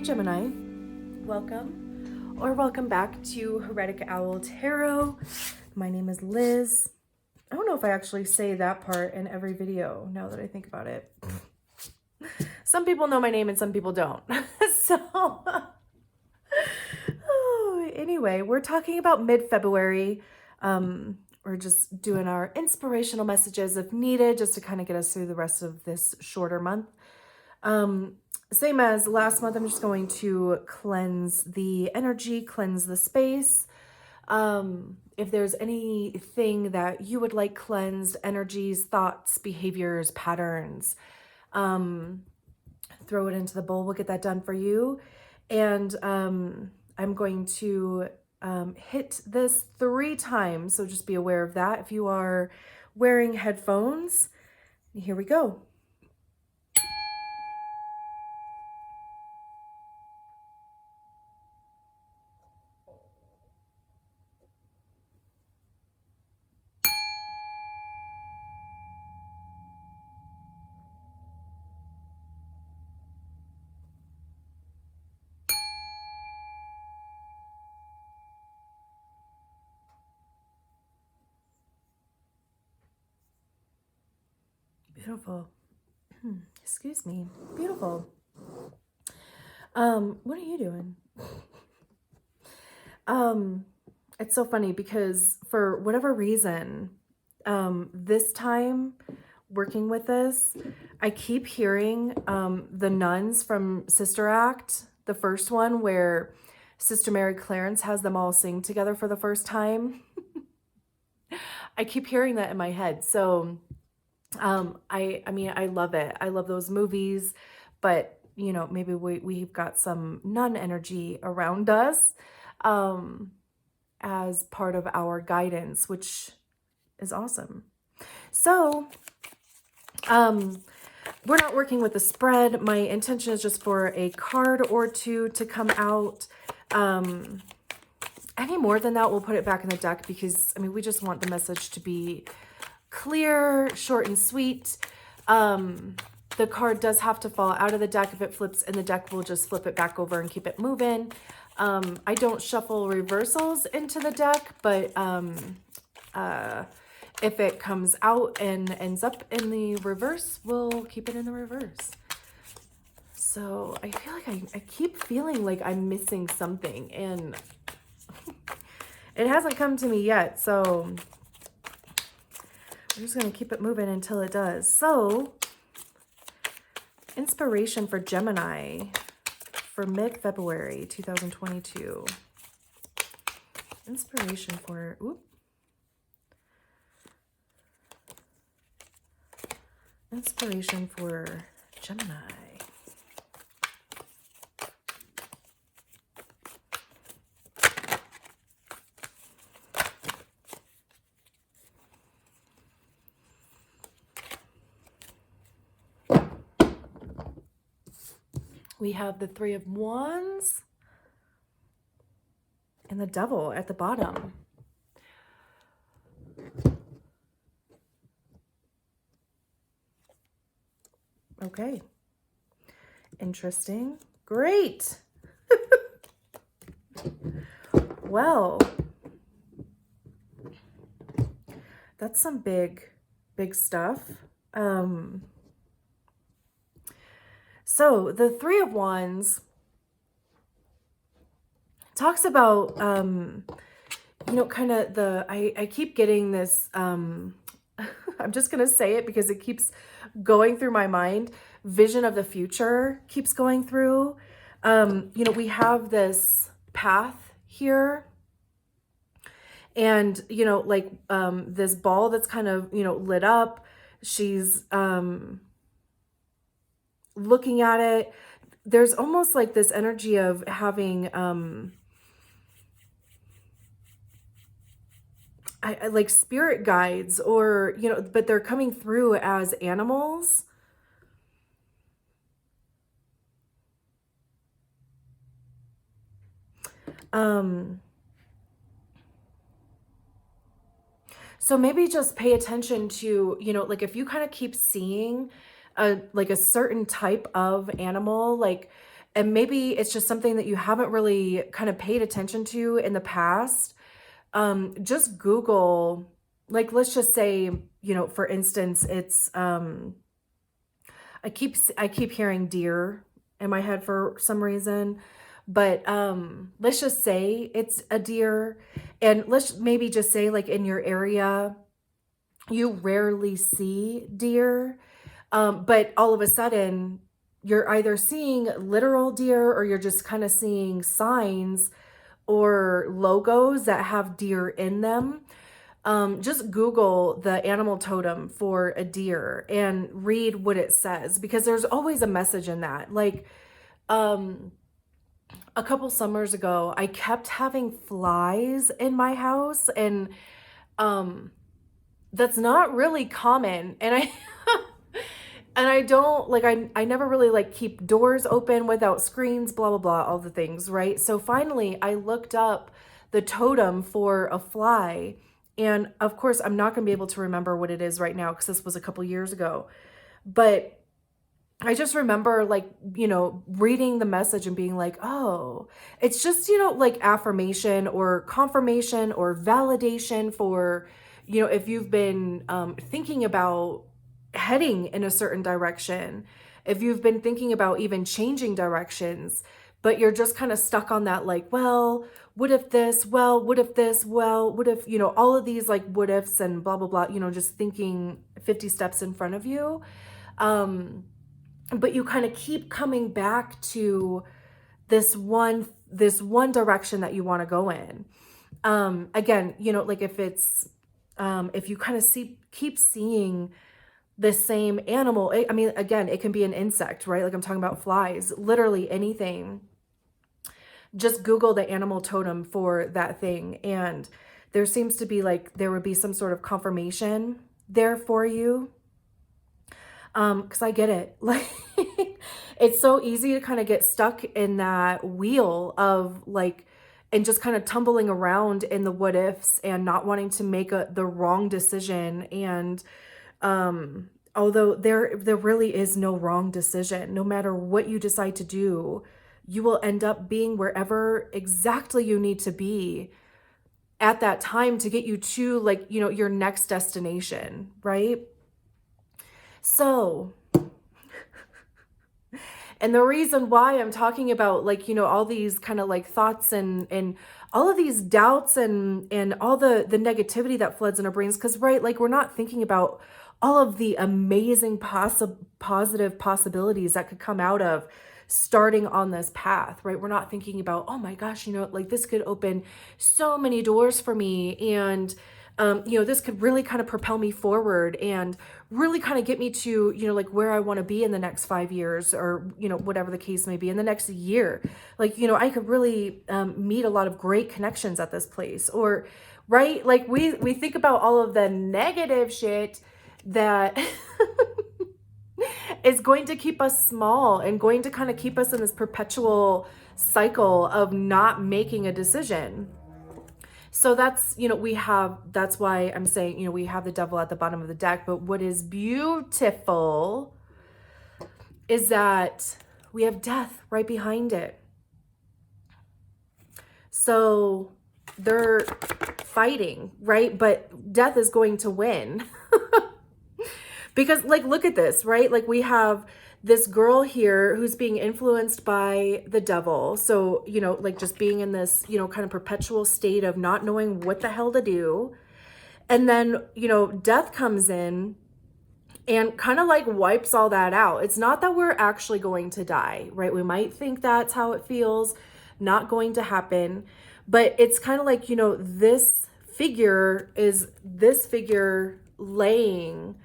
Gemini, welcome or welcome back to Heretic Owl Tarot. My name is Liz. I don't know if I actually say that part in every video now that I think about it. Some people know my name and some people don't. Anyway, we're talking about mid-February. We're just doing our inspirational messages if needed, just to kind of get us through the rest of this shorter month. Same as last month, I'm just going to cleanse the energy, cleanse the space. If there's anything that you would like cleansed, energies, thoughts, behaviors, patterns, throw it into the bowl. We'll get that done for you. And I'm going to hit this 3 times, so just be aware of that. If you are wearing headphones, here we go. Beautiful. Excuse me. Beautiful. What are you doing? It's so funny because for whatever reason, this time working with this, I keep hearing the nuns from Sister Act, the first one where Sister Mary Clarence has them all sing together for the first time. I keep hearing that in my head. So I mean, I love it. I love those movies, but you know, maybe we've got some nun energy around us, as part of our guidance, which is awesome. So, we're not working with a spread. My intention is just for a card or two to come out. Any more than that, we'll put it back in the deck because, I mean, we just want the message to be clear, short and sweet. The card does have to fall out of the deck. If it flips in the deck, we'll just flip it back over and keep it moving. I don't shuffle reversals into the deck, but if it comes out and ends up in the reverse, we'll keep it in the reverse. So I feel like I keep feeling like I'm missing something and it hasn't come to me yet. So we're just going to keep it moving until it does. So, inspiration for Gemini for mid-February 2022. Inspiration for, inspiration for Gemini. We have the 3 of Wands and the Devil at the bottom. Okay. Interesting. Great. Well, that's some big stuff. So the 3 of Wands talks about, you know, kind of I keep getting this, I'm just going to say it because it keeps going through my mind. Vision of the future keeps going through. You know, we have this path here and, you know, like, this ball that's kind of, you know, lit up. She's, looking at it. There's almost like this energy of having I like spirit guides, or you know, but they're coming through as animals. So maybe just pay attention to, you know, like if you kind of keep seeing like a certain type of animal, like And maybe it's just something that you haven't really kind of paid attention to in the past. Just Google, like, let's just say, for instance, it's, I keep hearing deer in my head for some reason, but let's just say it's a deer, and let's maybe just say like in your area you rarely see deer, but all of a sudden you're either seeing literal deer or you're just kind of seeing signs or logos that have deer in them. Just Google the animal totem for a deer and read what it says, because there's always a message in that. Like, a couple summers ago, I kept having flies in my house, and um, that's not really common. And I, and I don't like, I never really like keep doors open without screens, blah, blah, blah, all the things, right? So finally I looked up the totem for a fly. And of course, I'm not going to be able to remember what it is right now because this was a couple years ago. But I just remember like, reading the message and being like, oh, it's just, like affirmation or confirmation or validation for, if you've been thinking about heading in a certain direction, if you've been thinking about even changing directions, but you're just kind of stuck on that, like, well, what if this, well, what if this, well, what if, all of these like what ifs and blah, blah, blah, just thinking 50 steps in front of you. But you kind of keep coming back to this one direction that you want to go in. Again, like if it's, if you kind of keep seeing the same animal, I mean, again, it can be an insect, right? Like I'm talking about flies, literally anything. Just Google the animal totem for that thing. And there seems to be like, there would be some sort of confirmation there for you. Cause I get it. Like, it's so easy to kind of get stuck in that wheel of like, and just kind of tumbling around in the what ifs and not wanting to make the wrong decision. And, although there really is no wrong decision, no matter what you decide to do, you will end up being wherever exactly you need to be at that time to get you to like, your next destination, right? So, and the reason why I'm talking about like, all these kind of like thoughts and all of these doubts and all the negativity that floods in our brains, because, right, like we're not thinking about all of the amazing positive possibilities that could come out of starting on this path, right? We're not thinking about, oh my gosh, like this could open so many doors for me. And, this could really kind of propel me forward and really kind of get me to, like where I want to be in the next 5 years or, whatever the case may be in the next year. Like, I could really meet a lot of great connections at this place, or, right? Like we think about all of the negative shit that is going to keep us small and going to kind of keep us in this perpetual cycle of not making a decision. So that's, that's why I'm saying, we have the devil at the bottom of the deck. But what is beautiful is that we have death right behind it. So they're fighting, right? But death is going to win. Because like, look at this, right? Like we have this girl here who's being influenced by the devil. So, like just being in this, kind of perpetual state of not knowing what the hell to do. And then, death comes in and kind of like wipes all that out. It's not that we're actually going to die, right? We might think that's how it feels, not going to happen. But it's kind of like, this figure laying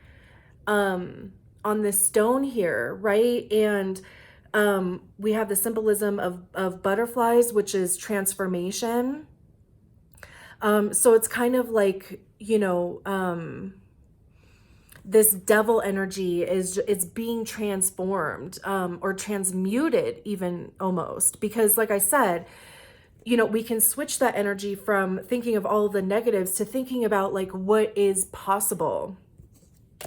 on this stone here, right? And we have the symbolism of butterflies, which is transformation. So it's kind of like, this devil energy it's being transformed or transmuted even almost, because like I said, we can switch that energy from thinking of all the negatives to thinking about like what is possible.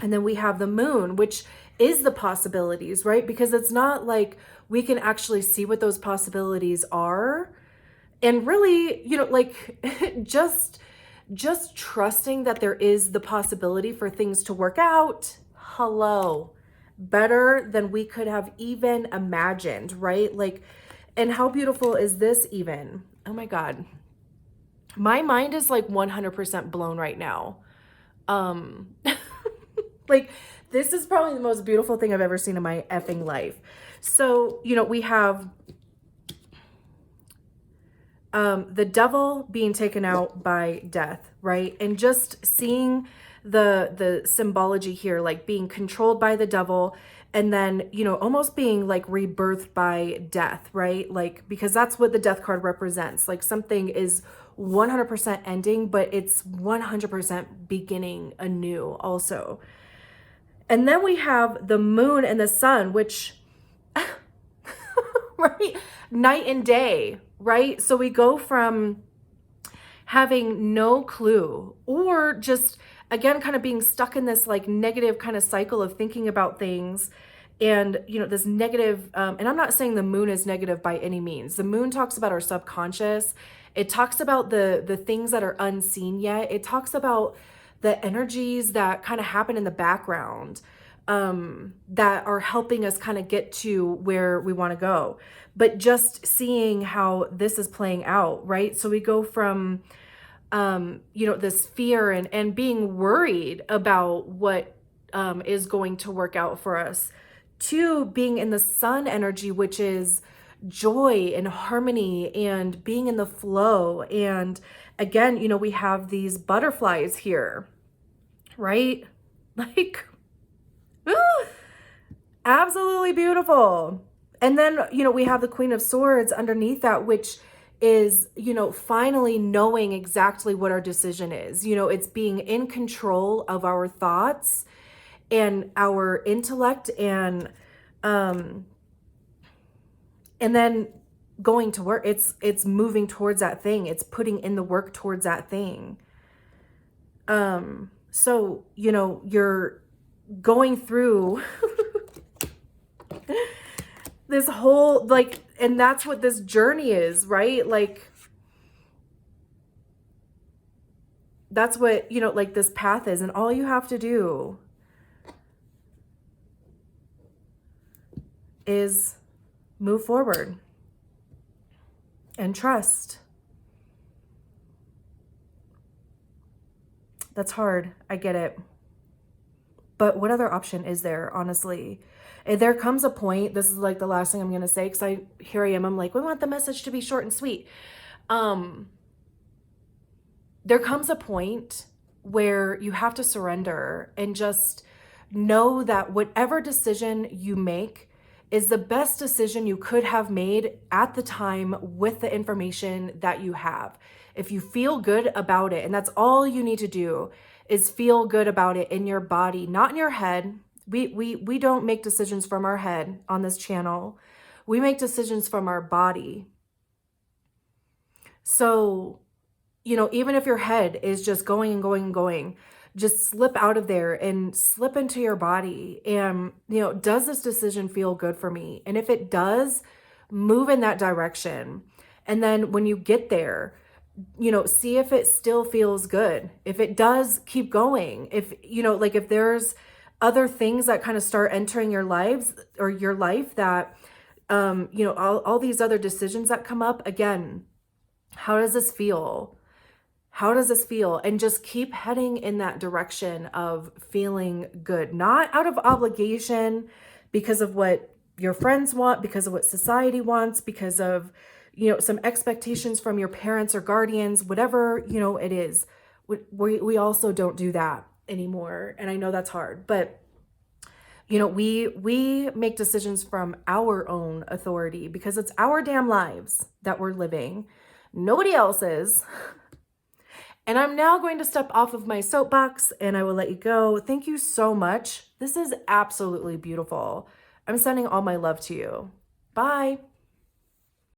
And then we have the moon, which is the possibilities, right? Because it's not like we can actually see what those possibilities are. And really, like just trusting that there is the possibility for things to work out. Hello. Better than we could have even imagined, right? Like, and how beautiful is this even? Oh my God. My mind is like 100% blown right now. Um, like, this is probably the most beautiful thing I've ever seen in my effing life. So, we have the devil being taken out by death, right? And just seeing the symbology here, like being controlled by the devil, and then, almost being like rebirthed by death, right? Like, because that's what the death card represents. Like, something is 100% ending, but it's 100% beginning anew also. And then we have the moon and the sun, which, right? Night and day, right? So we go from having no clue, or just, again, kind of being stuck in this like negative kind of cycle of thinking about things. And, this negative, and I'm not saying the moon is negative by any means. The moon talks about our subconscious. It talks about the things that are unseen yet. It talks about the energies that kind of happen in the background, that are helping us kind of get to where we want to go. But just seeing how this is playing out, right? So we go from, this fear and being worried about what is going to work out for us, to being in the sun energy, which is joy and harmony and being in the flow. And again, we have these butterflies here, right? Like, absolutely beautiful. And then, we have the Queen of Swords underneath that, which is, finally knowing exactly what our decision is. It's being in control of our thoughts and our intellect, and then going to work. It's moving towards that thing. It's putting in the work towards that thing. So, you're going through this whole, like, and that's what this journey is, right? Like, that's what, like, this path is. And all you have to do is move forward and trust. That's hard. I get it. But what other option is there, honestly? There comes a point, this is like the last thing I'm going to say, because here I am, I'm like, we want the message to be short and sweet. There comes a point where you have to surrender and just know that whatever decision you make is the best decision you could have made at the time with the information that you have. If you feel good about it, and that's all you need to do, is feel good about it in your body, not in your head. We don't make decisions from our head on this channel. We make decisions from our body. So, even if your head is just going and going and going, just slip out of there and slip into your body. And, does this decision feel good for me? And if it does, move in that direction. And then when you get there, see if it still feels good. If it does, keep going. If, like, if there's other things that kind of start entering your lives or your life that, all these other decisions that come up, again, how does this feel? How does this feel? And just keep heading in that direction of feeling good, not out of obligation because of what your friends want, because of what society wants, because of, some expectations from your parents or guardians, whatever, it is. We also don't do that anymore. And I know that's hard, but we make decisions from our own authority because it's our damn lives that we're living. Nobody else's. And I'm now going to step off of my soapbox and I will let you go. Thank you so much. This is absolutely beautiful. I'm sending all my love to you. Bye.